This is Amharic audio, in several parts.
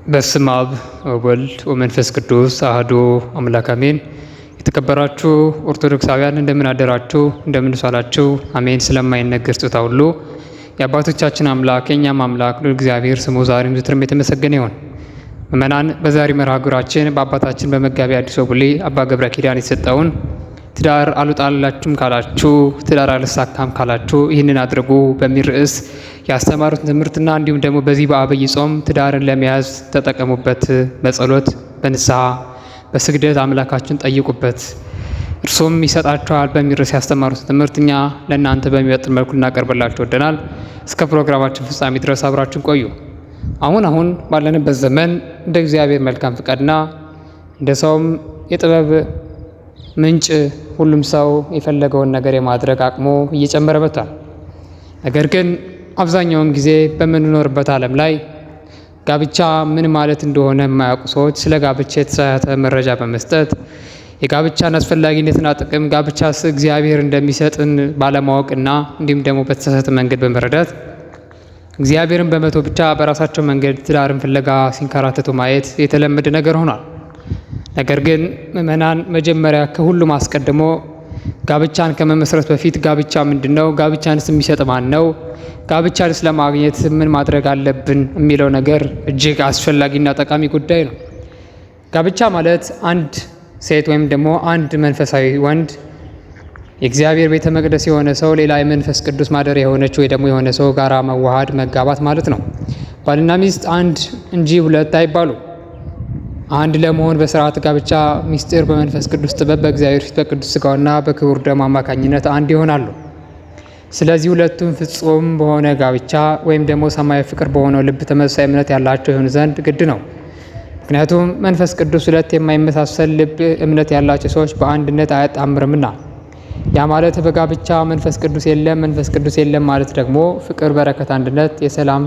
በስመ አብ ወወልድ ወመንፈስ ቅዱስ አሐዱ አምላክ አሜን። የተከበራችሁ ኦርቶዶክሳውያን እንደምን አደራችሁ? እንደምን ዋላችሁ? አሜን። ስለማይነገር ስጦታ ሁሉ የአባቶቻችን አምላክ የእኛም አምላክ ልዑል እግዚአብሔር ስሙ ዛሬም ዘወትርም የተመሰገነ ይሁን። ምእመናን፣ በዛሬ መርሃ ግብራችን በአባታችን በመጋቤ ሐዲስ ወቡሌ አባ ገብረ ኪዳን የተሰጠውን ትዳር አልወጣላችሁም ካላችሁ፣ ትዳር አልሳካም ካላችሁ ይህንን አድርጉ በሚል ርዕስ ያስተማሩትን ትምህርትና እንዲሁም ደግሞ በዚህ በዐቢይ ጾም ትዳርን ለመያዝ ተጠቀሙበት፣ በጸሎት በንስሐ በስግደት አምላካችን ጠይቁበት እርሱም ይሰጣችኋል በሚል ርዕስ ያስተማሩትን ትምህርት እኛ ለእናንተ በሚመጥን መልኩ እናቀርብላችሁ ወደናል። እስከ ፕሮግራማችን ፍጻሜ ድረስ አብራችን ቆዩ። አሁን ባለንበት ዘመን እንደ እግዚአብሔር መልካም ፍቃድና እንደ ሰውም የጥበብ ምንጭ ሁሉም ሰው የፈለገውን ነገር የማድረግ አቅሙ እየጨመረ መጥቷል። ነገር ግን አብዛኛውን ጊዜ በምንኖርበት ዓለም ላይ ጋብቻ ምን ማለት እንደሆነ የማያውቁ ሰዎች ስለ ጋብቻ የተሳሳተ መረጃ በመስጠት የጋብቻን አስፈላጊነትና ጥቅም ጋብቻስ እግዚአብሔር እንደሚሰጥን ባለማወቅና እንዲሁም ደግሞ በተሳሳተ መንገድ በመረዳት እግዚአብሔርን በመቶ ብቻ በራሳቸው መንገድ ትዳርን ፍለጋ ሲንከራተቱ ማየት የተለመደ ነገር ሆኗል። ነገር ግን ምእመናን መጀመሪያ ከሁሉም አስቀድሞ ጋብቻን ከመመስረት በፊት ጋብቻ ምንድን ነው? ጋብቻንስ የሚሰጥ ማን ነው? ጋብቻንስ ለማግኘት ምን ማድረግ አለብን? የሚለው ነገር እጅግ አስፈላጊና ጠቃሚ ጉዳይ ነው። ጋብቻ ማለት አንድ ሴት ወይም ደግሞ አንድ መንፈሳዊ ወንድ የእግዚአብሔር ቤተ መቅደስ የሆነ ሰው ሌላ የመንፈስ ቅዱስ ማደሪያ የሆነች ወይ ደግሞ የሆነ ሰው ጋራ መዋሃድ መጋባት ማለት ነው። ባልና ሚስት አንድ እንጂ ሁለት አይባሉ። አንድ ለመሆን በስርዓት ጋብቻ ሚስጥር በመንፈስ ቅዱስ ጥበብ በእግዚአብሔር ፊት በቅዱስ ሥጋውና በክቡር ደሙ አማካኝነት አንድ ይሆናሉ። ስለዚህ ሁለቱም ፍጹም በሆነ ጋብቻ ወይም ደግሞ ሰማያዊ ፍቅር በሆነው ልብ ተመሳሳይ እምነት ያላቸው ይሆኑ ዘንድ ግድ ነው። ምክንያቱም መንፈስ ቅዱስ ሁለት የማይመሳሰል ልብ እምነት ያላቸው ሰዎች በአንድነት አያጣምርምና። ያ ማለት በጋብቻ መንፈስ ቅዱስ የለም ማለት ደግሞ ፍቅር፣ በረከት፣ አንድነት፣ የሰላም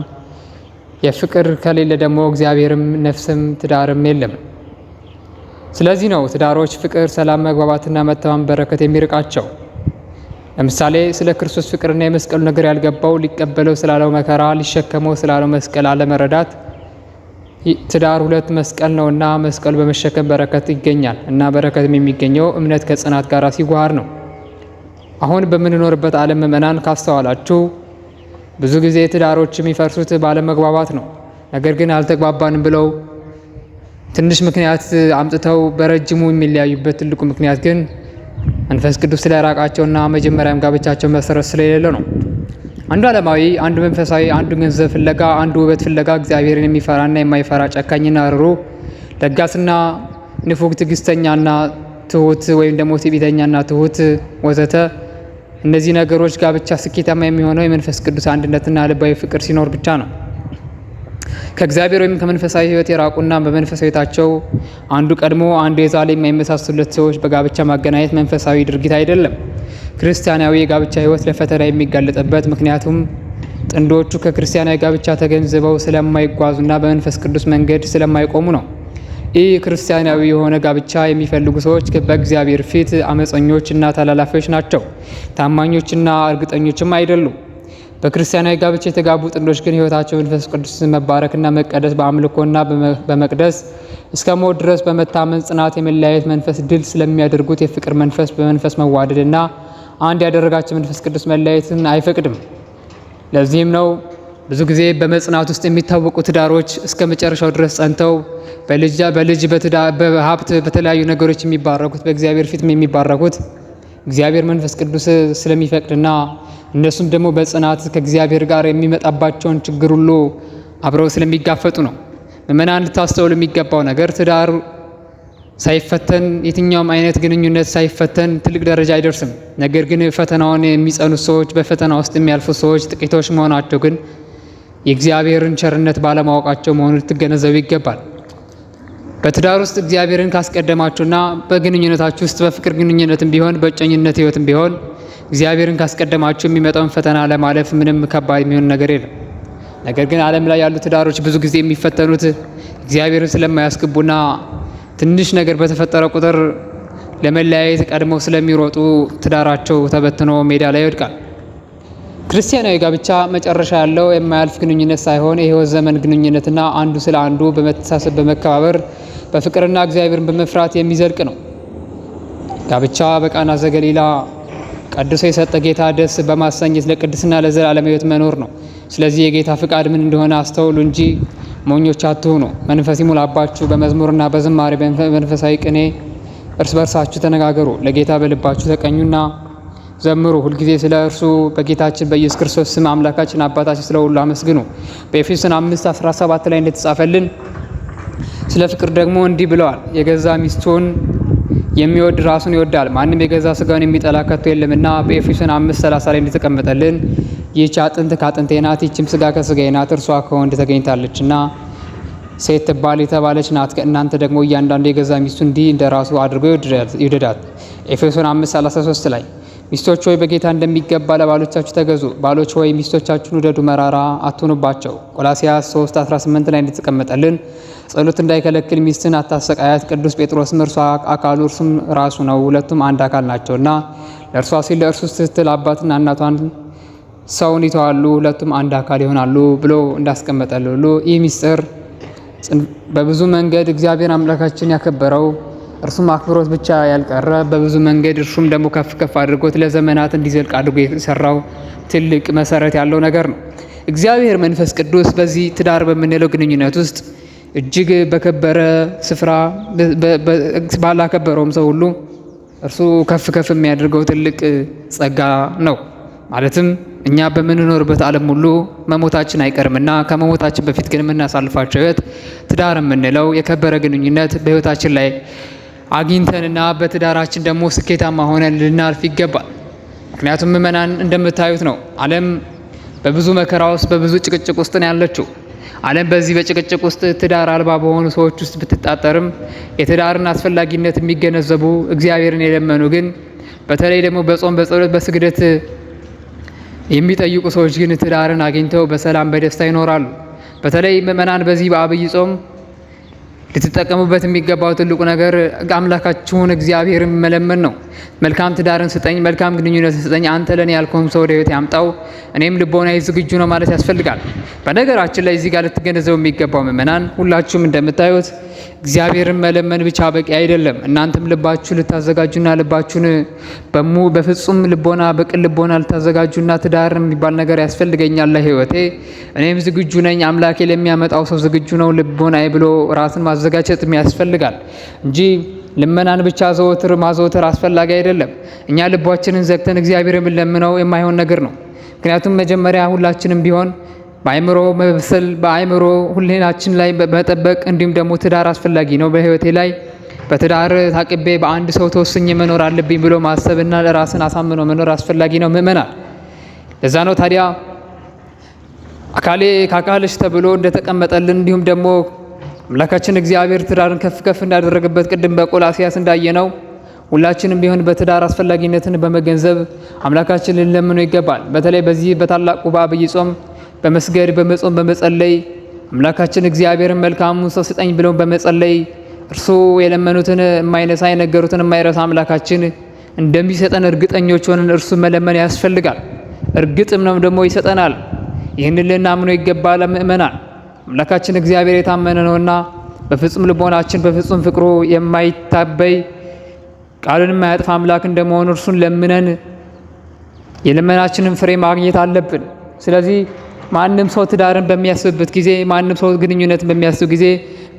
የፍቅር ከሌለ ደግሞ እግዚአብሔርም ነፍስም ትዳርም የለም። ስለዚህ ነው ትዳሮች ፍቅር፣ ሰላም፣ መግባባትና መተማመን በረከት የሚርቃቸው። ለምሳሌ ስለ ክርስቶስ ፍቅርና የመስቀሉ ነገር ያልገባው ሊቀበለው ስላለው መከራ ሊሸከመው ስላለው መስቀል አለመረዳት ትዳር ሁለት መስቀል ነውና መስቀሉ በመሸከም በረከት ይገኛል እና በረከትም የሚገኘው እምነት ከጽናት ጋር ሲዋሃድ ነው። አሁን በምንኖርበት ዓለም ምእመናን ካስተዋላችሁ ብዙ ጊዜ ትዳሮች የሚፈርሱት ባለመግባባት ነው። ነገር ግን አልተግባባንም ብለው ትንሽ ምክንያት አምጥተው በረጅሙ የሚለያዩበት ትልቁ ምክንያት ግን መንፈስ ቅዱስ ስለራቃቸውና መጀመሪያም ጋብቻቸው መሰረት ስለሌለ ነው። አንዱ ዓለማዊ፣ አንዱ መንፈሳዊ፣ አንዱ ገንዘብ ፍለጋ፣ አንዱ ውበት ፍለጋ እግዚአብሔርን የሚፈራና የማይፈራ ጨካኝና ርኅሩህ፣ ለጋስና ንፉግ፣ ትዕግስተኛና ትሁት ወይም ደግሞ ትዕቢተኛና ትሁት ወዘተ እነዚህ ነገሮች ጋብቻ ስኬታማ የሚሆነው የመንፈስ ቅዱስ አንድነትና ልባዊ ፍቅር ሲኖር ብቻ ነው። ከእግዚአብሔር ወይም ከመንፈሳዊ ሕይወት የራቁና በመንፈሳዊ ሕይወታቸው አንዱ ቀድሞ አንዱ የዛለ የማይመሳሰሉት ሰዎች በጋብቻ ማገናኘት መንፈሳዊ ድርጊት አይደለም። ክርስቲያናዊ የጋብቻ ሕይወት ለፈተና የሚጋለጥበት ምክንያቱም ጥንዶቹ ከክርስቲያናዊ ጋብቻ ተገንዝበው ስለማይጓዙና በመንፈስ ቅዱስ መንገድ ስለማይቆሙ ነው። ይህ ክርስቲያናዊ የሆነ ጋብቻ የሚፈልጉ ሰዎች በእግዚአብሔር ፊት አመፀኞች እና ተላላፊዎች ናቸው። ታማኞችና እርግጠኞችም አይደሉም። በክርስቲያናዊ ጋብቻ የተጋቡ ጥንዶች ግን ሕይወታቸው መንፈስ ቅዱስ መባረክና መቀደስ በአምልኮና በመቅደስ እስከ ሞት ድረስ በመታመን ጽናት የመለያየት መንፈስ ድል ስለሚያደርጉት የፍቅር መንፈስ በመንፈስ መዋደድና አንድ ያደረጋቸው መንፈስ ቅዱስ መለያየትን አይፈቅድም። ለዚህም ነው ብዙ ጊዜ በመጽናት ውስጥ የሚታወቁ ትዳሮች እስከ መጨረሻው ድረስ ጸንተው በልጅ በሀብት በተለያዩ ነገሮች የሚባረኩት በእግዚአብሔር ፊት የሚባረኩት እግዚአብሔር መንፈስ ቅዱስ ስለሚፈቅድና እነሱም ደግሞ በጽናት ከእግዚአብሔር ጋር የሚመጣባቸውን ችግር ሁሉ አብረው ስለሚጋፈጡ ነው። ምእመናን ልታስተውሉ የሚገባው ነገር ትዳር ሳይፈተን የትኛውም አይነት ግንኙነት ሳይፈተን ትልቅ ደረጃ አይደርስም። ነገር ግን ፈተናውን የሚጸኑት ሰዎች በፈተና ውስጥ የሚያልፉ ሰዎች ጥቂቶች መሆናቸው ግን የእግዚአብሔርን ቸርነት ባለማወቃቸው መሆኑን ልትገነዘቡ ይገባል። በትዳር ውስጥ እግዚአብሔርን ካስቀደማችሁና በግንኙነታችሁ ውስጥ በፍቅር ግንኙነትም ቢሆን በእጮኝነት ሕይወትም ቢሆን እግዚአብሔርን ካስቀደማችሁ የሚመጣውን ፈተና ለማለፍ ምንም ከባድ የሚሆን ነገር የለም። ነገር ግን ዓለም ላይ ያሉ ትዳሮች ብዙ ጊዜ የሚፈተኑት እግዚአብሔርን ስለማያስገቡና ትንሽ ነገር በተፈጠረ ቁጥር ለመለያየት ቀድመው ስለሚሮጡ ትዳራቸው ተበትኖ ሜዳ ላይ ይወድቃል። ክርስቲያናዊ ጋብቻ መጨረሻ ያለው የማያልፍ ግንኙነት ሳይሆን የሕይወት ዘመን ግንኙነትና አንዱ ስለ አንዱ በመተሳሰብ በመከባበር በፍቅርና እግዚአብሔርን በመፍራት የሚዘልቅ ነው። ጋብቻ በቃና ዘገሊላ ቀድሶ የሰጠ ጌታ ደስ በማሰኘት ለቅድስና ለዘላለም ሕይወት መኖር ነው። ስለዚህ የጌታ ፍቃድ ምን እንደሆነ አስተውሉ እንጂ ሞኞች አትሁኑ። መንፈስ ይሙላባችሁ፣ በመዝሙርና በዝማሬ በመንፈሳዊ ቅኔ እርስ በርሳችሁ ተነጋገሩ፣ ለጌታ በልባችሁ ተቀኙና ዘምሩ። ሁልጊዜ ስለ እርሱ በጌታችን በኢየሱስ ክርስቶስ ስም አምላካችን አባታችን ስለ ሁሉ አመስግኑ። በኤፌሶን 5:17 ላይ እንደተጻፈልን ስለ ፍቅር ደግሞ እንዲህ ብለዋል፣ የገዛ ሚስቱን የሚወድ ራሱን ይወዳል፣ ማንም የገዛ ስጋውን የሚጠላ ከቶ የለምና። በኤፌሶን 5:30 ላይ እንደተቀመጠልን ይህች አጥንት ከአጥንቴ ናት፣ ይህችም ስጋ ከስጋዬ ናት፣ እርሷ ከወንድ ተገኝታለችና ሴት ትባል የተባለች ናት። ከእናንተ ደግሞ እያንዳንዱ የገዛ ሚስቱ እንዲህ እንደ ራሱ አድርጎ ይውደዳት። ኤፌሶን 5:33 ላይ ሚስቶች ሆይ በጌታ እንደሚገባ ለባሎቻችሁ ተገዙ፣ ባሎች ሆይ ሚስቶቻችሁን ውደዱ፣ መራራ አትሁኑባቸው። ቆላስይስ 3:18 ላይ እንደተቀመጠልን ጸሎት እንዳይከለክል ሚስትን አታሰቃያት። ቅዱስ ጴጥሮስም እርሷ አካሉ እርሱም ራሱ ነው፣ ሁለቱም አንድ አካል ናቸውና ለእርሷ ሲል ለእርሱ ስትል አባትና እናቷን ሰውን ይተዋሉ፣ ሁለቱም አንድ አካል ይሆናሉ ብሎ እንዳስቀመጠል ሁሉ ይህ ሚስጥር በብዙ መንገድ እግዚአብሔር አምላካችን ያከበረው እርሱም አክብሮት ብቻ ያልቀረ በብዙ መንገድ እርሱም ደግሞ ከፍ ከፍ አድርጎት ለዘመናት እንዲዘልቅ አድርጎ የሰራው ትልቅ መሰረት ያለው ነገር ነው። እግዚአብሔር መንፈስ ቅዱስ በዚህ ትዳር በምንለው ግንኙነት ውስጥ እጅግ በከበረ ስፍራ ባላከበረውም ሰው ሁሉ እርሱ ከፍ ከፍ የሚያደርገው ትልቅ ጸጋ ነው። ማለትም እኛ በምንኖርበት ዓለም ሁሉ መሞታችን አይቀርምና ከመሞታችን በፊት ግን የምናሳልፋቸው ሕይወት ትዳር የምንለው የከበረ ግንኙነት በሕይወታችን ላይ አግኝተንና በትዳራችን ደግሞ ስኬታማ ሆነን ልናልፍ ይገባል። ምክንያቱም ምእመናን እንደምታዩት ነው። ዓለም በብዙ መከራ ውስጥ በብዙ ጭቅጭቅ ውስጥ ነው ያለችው። ዓለም በዚህ በጭቅጭቅ ውስጥ ትዳር አልባ በሆኑ ሰዎች ውስጥ ብትጣጠርም የትዳርን አስፈላጊነት የሚገነዘቡ እግዚአብሔርን የለመኑ ግን በተለይ ደግሞ በጾም በጸሎት በስግደት የሚጠይቁ ሰዎች ግን ትዳርን አግኝተው በሰላም በደስታ ይኖራሉ። በተለይ ምእመናን በዚህ በአብይ ጾም ልትጠቀሙበት የሚገባው ትልቁ ነገር አምላካችሁን እግዚአብሔርን መለመን ነው። መልካም ትዳርን ስጠኝ፣ መልካም ግንኙነትን ስጠኝ፣ አንተ ለኔ ያልከውን ሰው ወደ ሕይወት ያምጣው፣ እኔም ልቦናዬ ዝግጁ ነው ማለት ያስፈልጋል። በነገራችን ላይ እዚህ ጋር ልትገነዘቡ የሚገባው ምእመናን ሁላችሁም እንደምታዩት እግዚአብሔርን መለመን ብቻ በቂ አይደለም። እናንተም ልባችሁ ልታዘጋጁና ልባችሁን በፍጹም ልቦና በቅን ልቦና ልታዘጋጁና ትዳር የሚባል ነገር ያስፈልገኛል ለሕይወቴ፣ እኔም ዝግጁ ነኝ፣ አምላኬ ለሚያመጣው ሰው ዝግጁ ነው ልቦናዬ ብሎ ራስን ማዘጋጀት ያስፈልጋል እንጂ ልመናን ብቻ ማዘወትር አስፈላጊ አይደለም። እኛ ልባችንን ዘግተን እግዚአብሔር የምንለምነው የማይሆን ነገር ነው። ምክንያቱም መጀመሪያ ሁላችንም ቢሆን በአእምሮ መብሰል በአእምሮ ሁሌናችን ላይ መጠበቅ እንዲሁም ደግሞ ትዳር አስፈላጊ ነው። በሕይወቴ ላይ በትዳር ታቅቤ በአንድ ሰው ተወስኜ መኖር አለብኝ ብሎ ማሰብና ለራስን አሳምኖ መኖር አስፈላጊ ነው ምእመናን። ለዛ ነው ታዲያ አካሌ ካካልሽ ተብሎ እንደተቀመጠልን እንዲሁም ደግሞ አምላካችን እግዚአብሔር ትዳርን ከፍ ከፍ እንዳደረገበት ቅድም በቆላስይስ እንዳየነው ሁላችንም ቢሆን በትዳር አስፈላጊነትን በመገንዘብ አምላካችን ልንለምነው ይገባል። በተለይ በዚህ በታላቁ በአብይ ጾም በመስገድ በመጾም በመጸለይ አምላካችን እግዚአብሔርን መልካሙን ሰው ስጠኝ ብለው በመጸለይ እርሱ የለመኑትን የማይነሳ የነገሩትን የማይረሳ አምላካችን እንደሚሰጠን እርግጠኞች ሆነን እርሱ መለመን ያስፈልጋል። እርግጥም ነው ደግሞ ይሰጠናል። ይህንን ልናምነው ይገባል ምእመናን። አምላካችን እግዚአብሔር የታመነ ነውና በፍጹም ልቦናችን በፍጹም ፍቅሩ የማይታበይ ቃሉን የማያጥፍ አምላክ እንደመሆኑ እርሱን ለምነን የልመናችንን ፍሬ ማግኘት አለብን። ስለዚህ ማንም ሰው ትዳርን በሚያስብበት ጊዜ ማንም ሰው ግንኙነትን በሚያስብ ጊዜ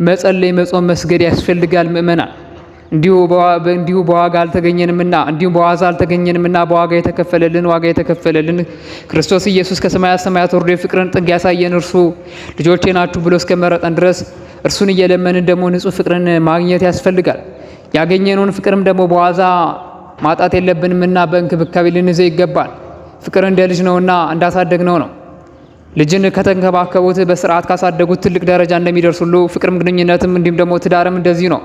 መጸለይ፣ መጾም፣ መስገድ ያስፈልጋል ምእመናን። እንዲሁ በዋጋ አልተገኘንምና እንዲሁም በዋዛ አልተገኘንምና በዋጋ የተከፈለልን ክርስቶስ ኢየሱስ ከሰማያት ሰማያት ወርዶ የፍቅርን ጥግ ያሳየን እርሱ ልጆቼ ናችሁ ብሎ እስከመረጠን ድረስ እርሱን እየለመንን ደግሞ ንጹሕ ፍቅርን ማግኘት ያስፈልጋል። ያገኘነውን ፍቅርም ደግሞ በዋዛ ማጣት የለብንምና በእንክብካቤ ልንይዘው ይገባል። ፍቅር እንደ ልጅ ነውና እንዳሳደግነው ነው። ልጅን ከተንከባከቡት በስርዓት ካሳደጉት ትልቅ ደረጃ እንደሚደርስ ሁሉ ፍቅርም ግንኙነትም እንዲሁም ደግሞ ትዳርም እንደዚህ ነው።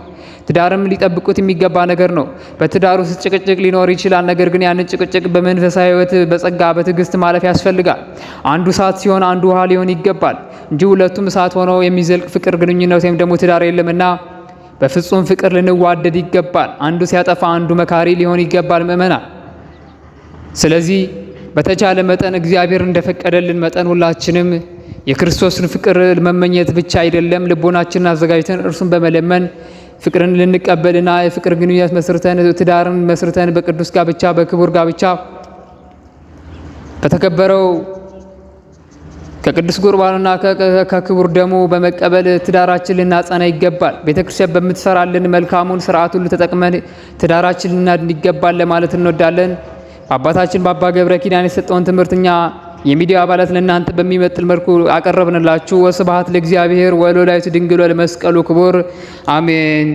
ትዳርም ሊጠብቁት የሚገባ ነገር ነው። በትዳር ውስጥ ጭቅጭቅ ሊኖር ይችላል። ነገር ግን ያንን ጭቅጭቅ በመንፈሳዊ ሕይወት በጸጋ በትዕግስት ማለፍ ያስፈልጋል። አንዱ እሳት ሲሆን አንዱ ውሃ ሊሆን ይገባል እንጂ ሁለቱም እሳት ሆነው የሚዘልቅ ፍቅር ግንኙነት ወይም ደግሞ ትዳር የለምና በፍጹም ፍቅር ልንዋደድ ይገባል። አንዱ ሲያጠፋ አንዱ መካሪ ሊሆን ይገባል ምእመናን። ስለዚህ በተቻለ መጠን እግዚአብሔር እንደፈቀደልን መጠን ሁላችንም የክርስቶስን ፍቅር መመኘት ብቻ አይደለም፣ ልቦናችንን አዘጋጅተን እርሱን በመለመን ፍቅርን ልንቀበልና የፍቅር ግንኙነት መስርተን ትዳርን መስርተን በቅዱስ ጋብቻ በክቡር ጋብቻ ከተከበረው ከቅዱስ ቁርባኑና ከክቡር ደሙ በመቀበል ትዳራችን ልናጸና ይገባል። ቤተክርስቲያን በምትሰራልን መልካሙን ስርዓት ሁሉ ተጠቅመን ትዳራችን ልናድን ይገባል ለማለት እንወዳለን። አባታችን በአባ ገብረ ኪዳን የሰጠውን ትምህርት እኛ የሚዲያ አባላት ለእናንተ በሚመጥል መልኩ አቀረብንላችሁ። ወስብሐት ለእግዚአብሔር ወለወላዲቱ ድንግል ወለመስቀሉ ክቡር አሜን።